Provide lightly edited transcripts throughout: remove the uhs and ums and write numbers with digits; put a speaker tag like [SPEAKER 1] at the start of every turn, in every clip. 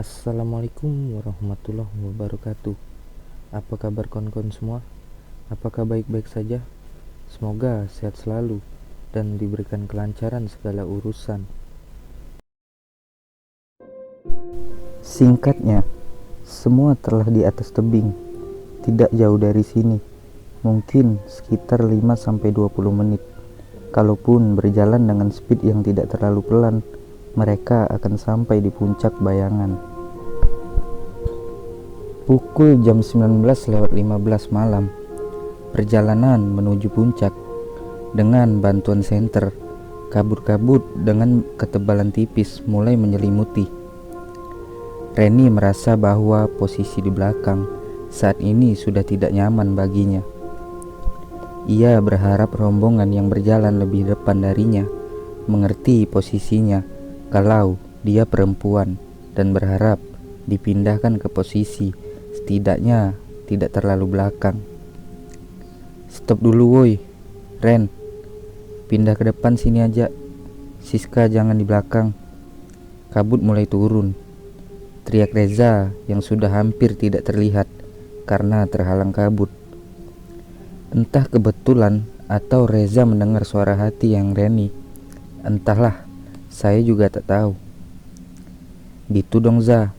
[SPEAKER 1] Assalamualaikum warahmatullahi wabarakatuh. Apa kabar kawan-kawan semua? Apakah baik-baik saja? Semoga sehat selalu dan diberikan kelancaran segala urusan.
[SPEAKER 2] Singkatnya, semua telah di atas tebing, tidak jauh dari sini, mungkin sekitar 5-20 menit. Kalaupun berjalan dengan speed yang tidak terlalu pelan, mereka akan sampai di puncak bayangan. Pukul jam 19:15 malam, perjalanan menuju puncak dengan bantuan senter, kabut-kabut dengan ketebalan tipis mulai menyelimuti. Reni merasa bahwa posisi di belakang saat ini sudah tidak nyaman baginya. Ia berharap rombongan yang berjalan lebih depan darinya mengerti posisinya kalau dia perempuan dan berharap dipindahkan ke posisi setidaknya tidak terlalu belakang. Stop dulu woi, Ren. Pindah ke depan sini aja. Siska jangan di belakang. Kabut mulai turun. Teriak Reza yang sudah hampir tidak terlihat karena terhalang kabut. Entah kebetulan atau Reza mendengar suara hati yang Reni. Entahlah, saya juga tak tahu. Gitu dong Za,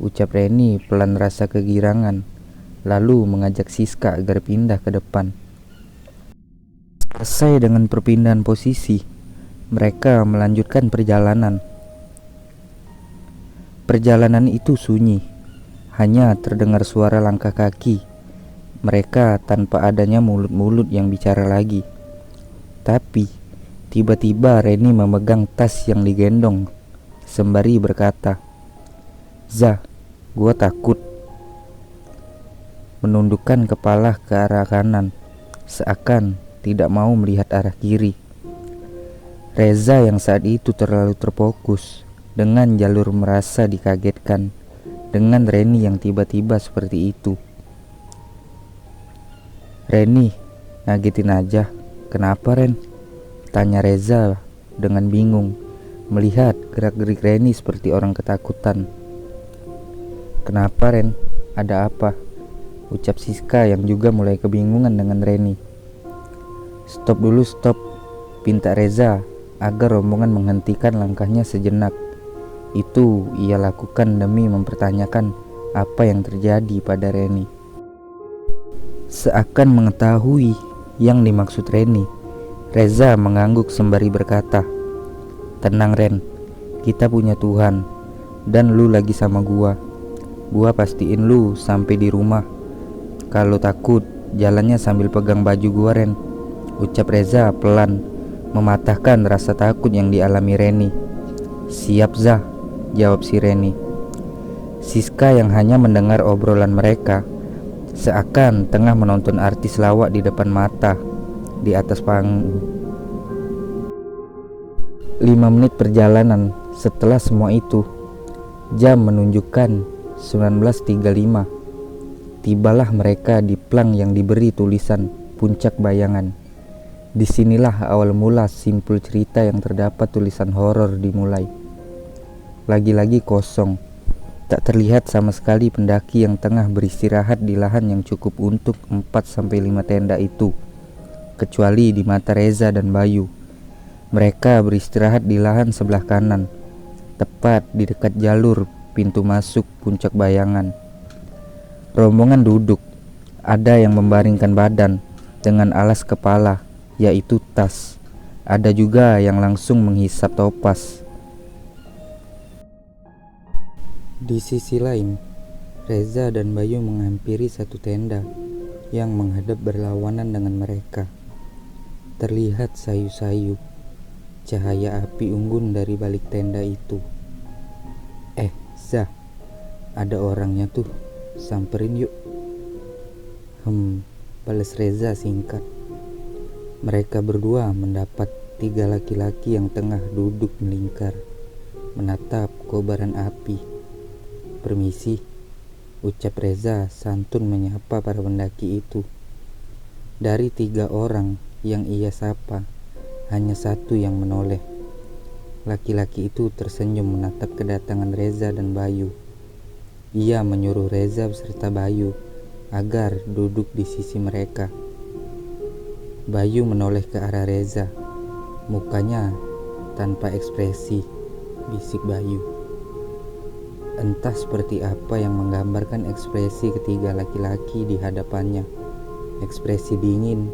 [SPEAKER 2] ucap Reni pelan rasa kegirangan, lalu mengajak Siska agar pindah ke depan. Selesai dengan perpindahan posisi, mereka melanjutkan perjalanan. Perjalanan itu sunyi, hanya terdengar suara langkah kaki mereka tanpa adanya mulut-mulut yang bicara lagi. Tapi tiba-tiba Reni memegang tas yang digendong sembari berkata, "Zah, gua takut." Menundukkan kepala ke arah kanan, seakan tidak mau melihat arah kiri. Reza yang saat itu terlalu terfokus dengan jalur merasa dikagetkan dengan Reni yang tiba-tiba seperti itu. "Reni, ngagetin aja. Kenapa Ren?" tanya Reza dengan bingung melihat gerak-gerik Reni seperti orang ketakutan. "Kenapa Ren? Ada apa?" ucap Siska yang juga mulai kebingungan dengan Reni. Stop dulu, stop," pinta Reza agar rombongan menghentikan langkahnya sejenak. Itu ia lakukan demi mempertanyakan apa yang terjadi pada Reni. Seakan mengetahui yang dimaksud Reni, Reza mengangguk sembari berkata, "Tenang Ren, kita punya Tuhan, dan lu lagi sama gua. Gua pastiin lu sampai di rumah. Kalau takut, jalannya sambil pegang baju gua Ren," ucap Reza pelan, mematahkan rasa takut yang dialami Reni. "Siap Zah," jawab si Reni. Siska yang hanya mendengar obrolan mereka seakan tengah menonton artis lawak di depan mata di atas panggung. 5 menit perjalanan setelah semua itu, jam menunjukkan 19.35. Tibalah mereka di plang yang diberi tulisan Puncak Bayangan. Disinilah awal mula simpul cerita yang terdapat tulisan horor dimulai. Lagi-lagi kosong. Tak terlihat sama sekali pendaki yang tengah beristirahat di lahan yang cukup untuk 4-5 tenda itu, kecuali di mata Reza dan Bayu. Mereka beristirahat di lahan sebelah kanan, tepat di dekat jalur pintu masuk Puncak Bayangan. Rombongan duduk, ada yang membaringkan badan dengan alas kepala, yaitu tas. Ada juga yang langsung menghisap topas. Di sisi lain, Reza dan Bayu menghampiri satu tenda yang menghadap berlawanan dengan mereka. Terlihat sayu-sayu cahaya api unggun dari balik tenda itu. Zah, ada orangnya tuh, samperin yuk." Balas Reza singkat. Mereka berdua mendapat 3 laki-laki yang tengah duduk melingkar, menatap kobaran api. "Permisi," ucap Reza santun menyapa para pendaki itu. Dari 3 orang yang ia sapa, hanya satu yang menoleh. Laki-laki itu tersenyum menatap kedatangan Reza dan Bayu. Ia menyuruh Reza beserta Bayu agar duduk di sisi mereka. Bayu menoleh ke arah Reza, mukanya tanpa ekspresi. Bisik Bayu. Entah seperti apa yang menggambarkan ekspresi ketiga laki-laki di hadapannya. Ekspresi dingin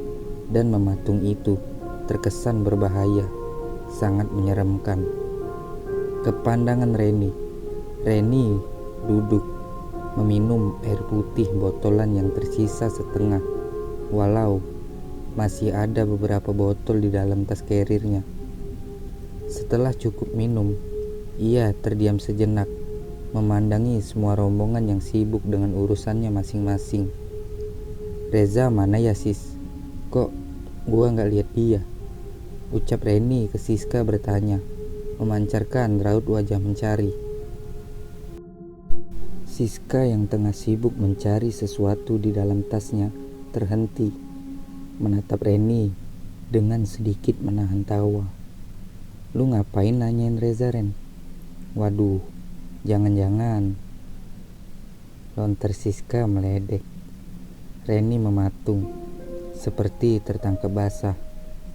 [SPEAKER 2] dan mematung itu terkesan berbahaya, sangat menyeramkan. Kepandangan Reni duduk meminum air putih botolan yang tersisa setengah, walau masih ada beberapa botol di dalam tas carrier-nya. Setelah cukup minum, ia terdiam sejenak, memandangi semua rombongan yang sibuk dengan urusannya masing-masing. Reza mana ya sis? Kok gua gak lihat dia? Ucap Reni ke Siska bertanya, memancarkan raut wajah mencari. Siska yang tengah sibuk mencari sesuatu di dalam tasnya terhenti, menatap Reni dengan sedikit menahan tawa. Lu ngapain nanyain Reza, Ren? Waduh, jangan-jangan. Lontar Siska meledek. Reni mematung, seperti tertangkap basah,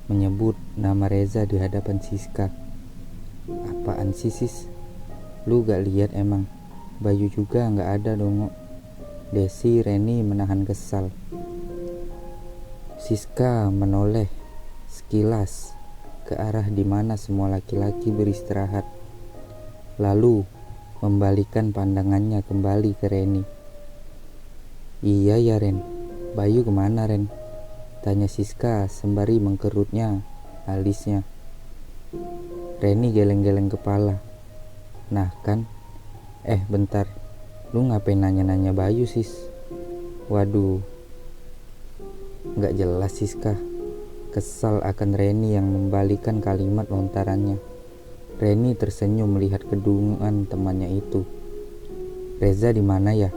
[SPEAKER 2] menyebut nama Reza di hadapan Siska. Apaan sih sis? Lu gak lihat emang? Bayu juga gak ada dong. Desi Reni menahan kesal. Siska menoleh sekilas ke arah di mana semua laki-laki beristirahat, lalu membalikan pandangannya kembali ke Reni. Iya ya Ren, Bayu kemana Ren? Tanya Siska sembari mengkerutnya alisnya. Reni geleng-geleng kepala. Nah kan, bentar, lu ngapain nanya-nanya Bayu sis? Waduh, gak jelas Siska. Kesal akan Reni yang membalikan kalimat lontarannya. Reni tersenyum melihat kedungan temannya itu. Reza di mana ya?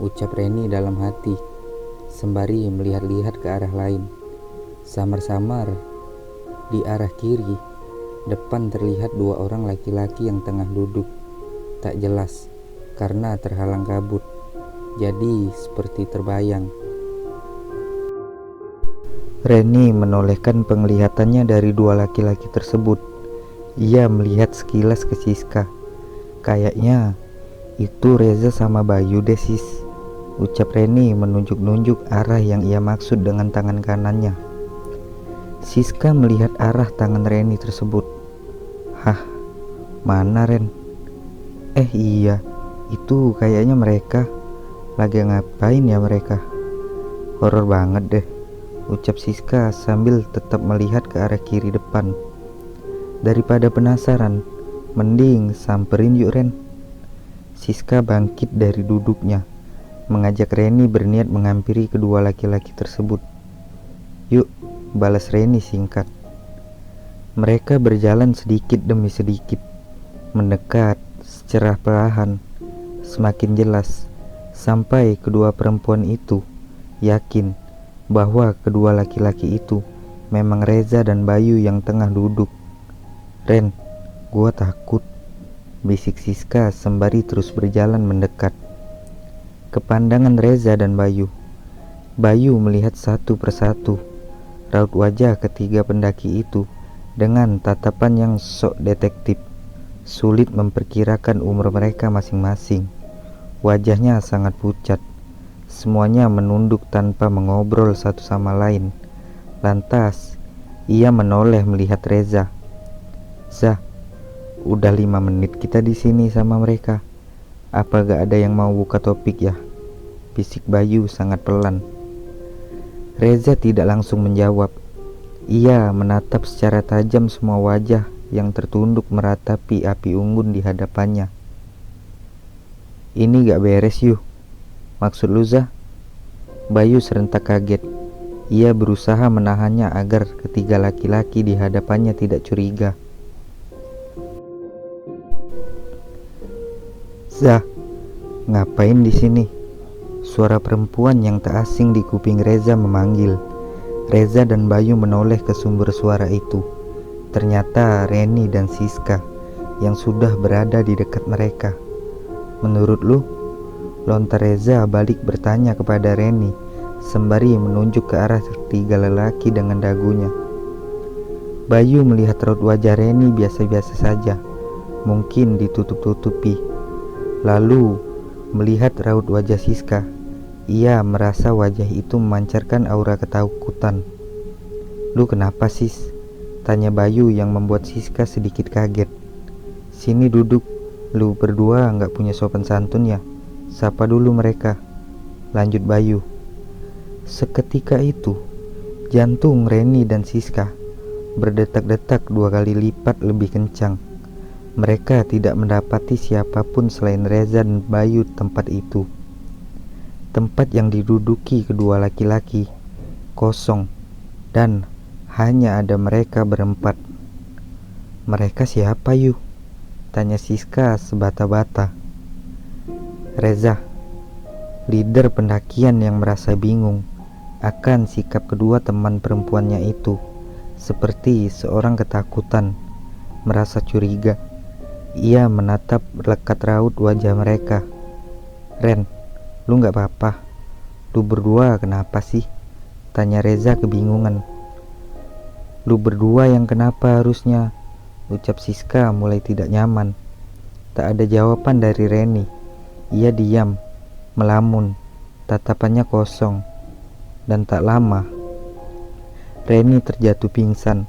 [SPEAKER 2] Ucap Reni dalam hati, sembari melihat-lihat ke arah lain. Samar-samar di arah kiri depan terlihat dua orang laki-laki yang tengah duduk. Tak jelas karena terhalang kabut, jadi seperti terbayang. Reni menolehkan penglihatannya dari dua laki-laki tersebut. Ia melihat sekilas ke Siska. Kayaknya itu Reza sama Bayu deh sis, ucap Reni menunjuk-nunjuk arah yang ia maksud dengan tangan kanannya. Siska melihat arah tangan Reni tersebut. Hah, mana Ren? Iya, itu kayaknya mereka. Lagi ngapain ya mereka? Horor banget deh, ucap Siska sambil tetap melihat ke arah kiri depan. Daripada penasaran, mending samperin yuk Ren. Siska bangkit dari duduknya, mengajak Reni berniat menghampiri kedua laki-laki tersebut. Yuk, balas Reni singkat. Mereka berjalan sedikit demi sedikit, mendekat secara perlahan, semakin jelas, sampai kedua perempuan itu yakin bahwa kedua laki-laki itu memang Reza dan Bayu yang tengah duduk. Ren, gua takut, bisik Siska sembari terus berjalan mendekat. Kepandangan Reza dan Bayu. Bayu melihat satu persatu raut wajah ketiga pendaki itu dengan tatapan yang sok detektif. Sulit memperkirakan umur mereka masing-masing. Wajahnya sangat pucat. Semuanya menunduk tanpa mengobrol satu sama lain. Lantas, ia menoleh melihat Reza. Zah, udah 5 menit kita di sini sama mereka. Apa gak ada yang mau buka topik ya? Bisik Bayu sangat pelan. Reza tidak langsung menjawab. Ia menatap secara tajam semua wajah yang tertunduk meratapi api unggun di hadapannya. Ini gak beres yuk. Maksud lu Zah? Bayu serentak kaget. Ia berusaha menahannya agar ketiga laki-laki di hadapannya tidak curiga. Zah, ngapain di sini? Suara perempuan yang tak asing di kuping Reza memanggil. Reza dan Bayu menoleh ke sumber suara itu. Ternyata Reni dan Siska yang sudah berada di dekat mereka. Menurut lu, Lontar Reza balik bertanya kepada Reni sembari menunjuk ke arah tiga lelaki dengan dagunya. Bayu melihat raut wajah Reni biasa-biasa saja, mungkin ditutup-tutupi. Lalu melihat raut wajah Siska, ia merasa wajah itu memancarkan aura ketakutan. "Lu kenapa, Sis?" tanya Bayu yang membuat Siska sedikit kaget. "Sini duduk, lu berdua nggak punya sopan santun ya? Sapa dulu mereka," lanjut Bayu. Seketika itu, jantung Reni dan Siska berdetak-detak 2 kali lipat lebih kencang. Mereka tidak mendapati siapapun selain Reza dan Bayu tempat itu. Tempat yang diduduki kedua laki-laki kosong dan hanya ada mereka berempat. "Mereka siapa, Yu?" tanya Siska sebata-bata. Reza, leader pendakian yang merasa bingung akan sikap kedua teman perempuannya itu, seperti seorang ketakutan, merasa curiga. Ia menatap lekat raut wajah mereka. "Ren, lu gak apa-apa? Lu berdua kenapa sih?" tanya Reza kebingungan. "Lu berdua yang kenapa harusnya?" ucap Siska mulai tidak nyaman. Tak ada jawaban dari Reni. Ia diam, melamun, tatapannya kosong. Dan tak lama, Reni terjatuh pingsan.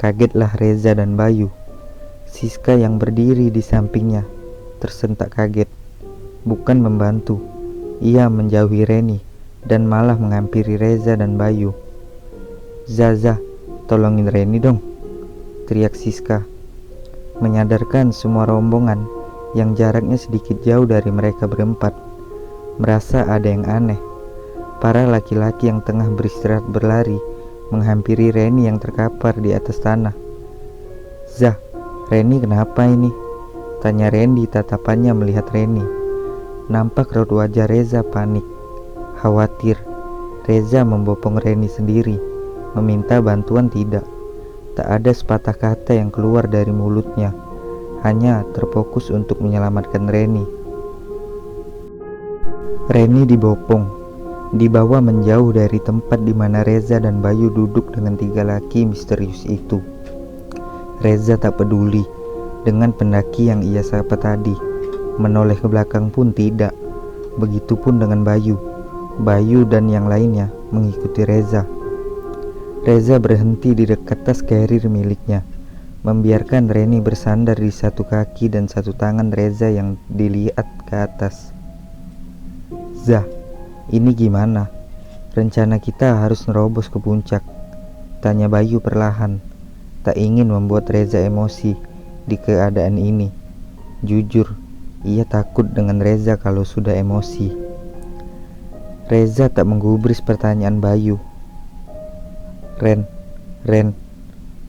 [SPEAKER 2] Kagetlah Reza dan Bayu. Siska yang berdiri di sampingnya tersentak kaget. Bukan membantu, ia menjauhi Reni dan malah menghampiri Reza dan Bayu. "Zaza, tolongin Reni dong," teriak Siska, menyadarkan semua rombongan yang jaraknya sedikit jauh dari mereka berempat merasa ada yang aneh. Para laki-laki yang tengah beristirahat berlari menghampiri Reni yang terkapar di atas tanah. "Zah, Reni kenapa ini?" tanya Reni tatapannya melihat Reni. Nampak raut wajah Reza panik, khawatir. Reza membopong Reni sendiri, meminta bantuan tidak. Tak ada sepatah kata yang keluar dari mulutnya, hanya terfokus untuk menyelamatkan Reni. Reni dibopong, dibawa menjauh dari tempat di mana Reza dan Bayu duduk dengan 3 laki misterius itu. Reza tak peduli dengan pendaki yang ia sapa tadi, menoleh ke belakang pun tidak. Begitupun dengan Bayu. Bayu dan yang lainnya mengikuti Reza. Reza berhenti di dekat tas carrier miliknya, membiarkan Reni bersandar di satu kaki dan satu tangan Reza yang dilihat ke atas. "Zah, ini gimana? Rencana kita harus nerobos ke puncak," tanya Bayu perlahan. Tak ingin membuat Reza emosi di keadaan ini. Jujur, ia takut dengan Reza kalau sudah emosi. Reza tak menggubris pertanyaan Bayu. Ren,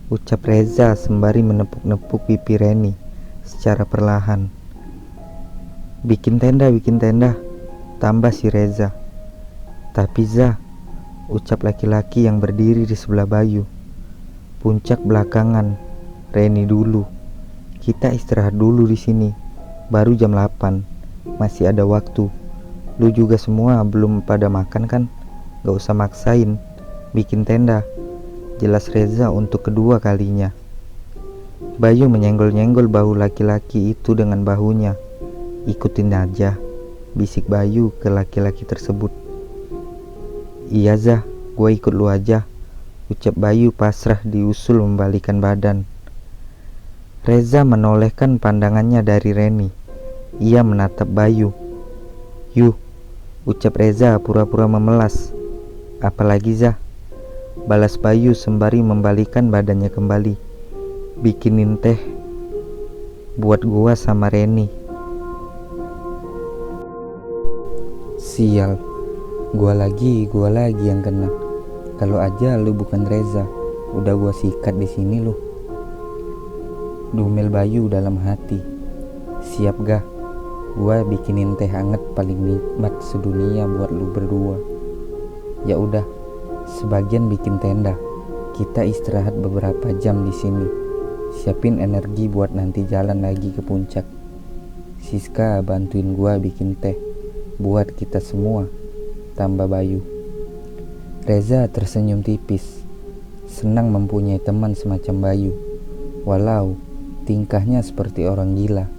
[SPEAKER 2] ucap Reza sembari menepuk-nepuk pipi Reni secara perlahan. Bikin tenda, tambah si Reza. "Tapi Zah," ucap laki-laki yang berdiri di sebelah Bayu. "Puncak belakangan, Reni dulu. Kita istirahat dulu di sini. Baru jam 8, masih ada waktu. Lu juga semua belum pada makan kan? Gak usah maksain, bikin tenda," jelas Reza untuk kedua kalinya. Bayu menyenggol-nyenggol bahu laki-laki itu dengan bahunya. "Ikutin aja," bisik Bayu ke laki-laki tersebut. "Iya Zah, gue ikut lu aja," ucap Bayu pasrah diusul membalikan badan. Reza menolehkan pandangannya dari Reni. Ia menatap Bayu. "Yuh," ucap Reza pura-pura memelas. "Apalagi Zah?" balas Bayu sembari membalikan badannya kembali. "Bikinin teh buat gua sama Reni." "Sial, gua lagi yang kena. Kalau aja lu bukan Reza, udah gua sikat di sini lu," dumel Bayu dalam hati. "Siap gak? Gua bikinin teh hangat paling nikmat sedunia buat lu berdua." "Ya udah, sebagian bikin tenda. Kita istirahat beberapa jam di sini. Siapin energi buat nanti jalan lagi ke puncak. Siska bantuin gua bikin teh. buat kita semua, tambah Bayu. Reza tersenyum tipis, senang mempunyai teman semacam Bayu. Walau tingkahnya seperti orang gila,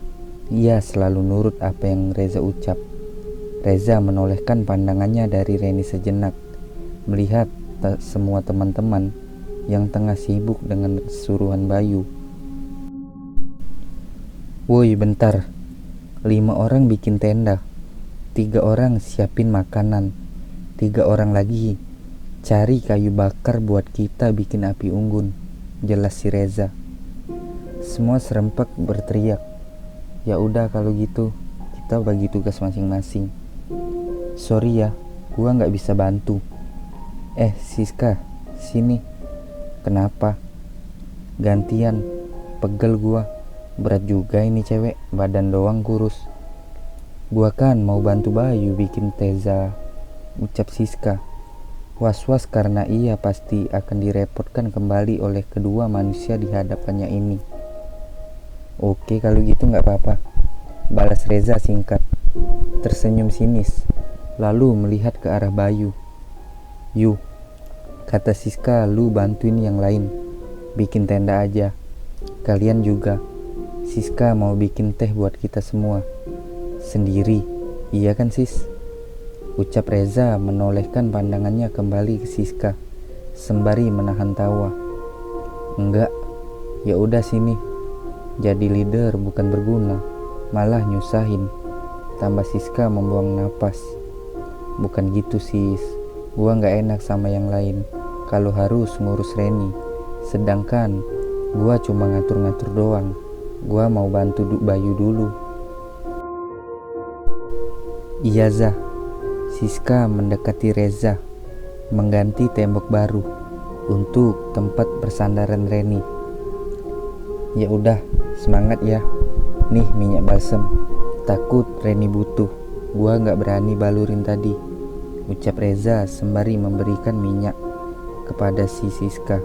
[SPEAKER 2] ia selalu nurut apa yang Reza ucap. Reza menolehkan pandangannya dari Reni sejenak, melihat semua teman-teman yang tengah sibuk dengan suruhan Bayu. Woi bentar, 5 orang bikin tenda, 3 orang siapin makanan, 3 orang lagi cari kayu bakar buat kita bikin api unggun, jelas si Reza. Semua serempak berteriak. Ya udah kalau gitu, kita bagi tugas masing-masing. Sorry ya, gua nggak bisa bantu. Siska, sini. Kenapa? Gantian, pegel gua. Berat juga ini cewek, badan doang kurus. Gua kan mau bantu Bayu bikin teza, ucap Siska. Was-was karena ia pasti akan direpotkan kembali oleh kedua manusia di hadapannya ini. Oke kalau gitu gak apa-apa, balas Reza singkat, tersenyum sinis, lalu melihat ke arah Bayu. Yuk, kata Siska, lu bantuin yang lain, bikin tenda aja. Kalian juga. Siska mau bikin teh buat kita semua. Sendiri, iya kan sis? Ucap Reza menolehkan pandangannya kembali ke Siska, sembari menahan tawa. Enggak, ya udah sini. Jadi leader bukan berguna, malah nyusahin. Tambah Siska membuang napas. Bukan gitu sis, gua gak enak sama yang lain kalau harus ngurus Reni. Sedangkan gua cuma ngatur-ngatur doang. Gua mau bantu Bayu dulu. Iya Zah. Siska mendekati Reza, mengganti tembok baru untuk tempat bersandaran Reni. Ya udah, semangat ya. Nih minyak balsem. Takut Reni butuh. Gua nggak berani balurin tadi, ucap Reza sembari memberikan minyak kepada si Siska.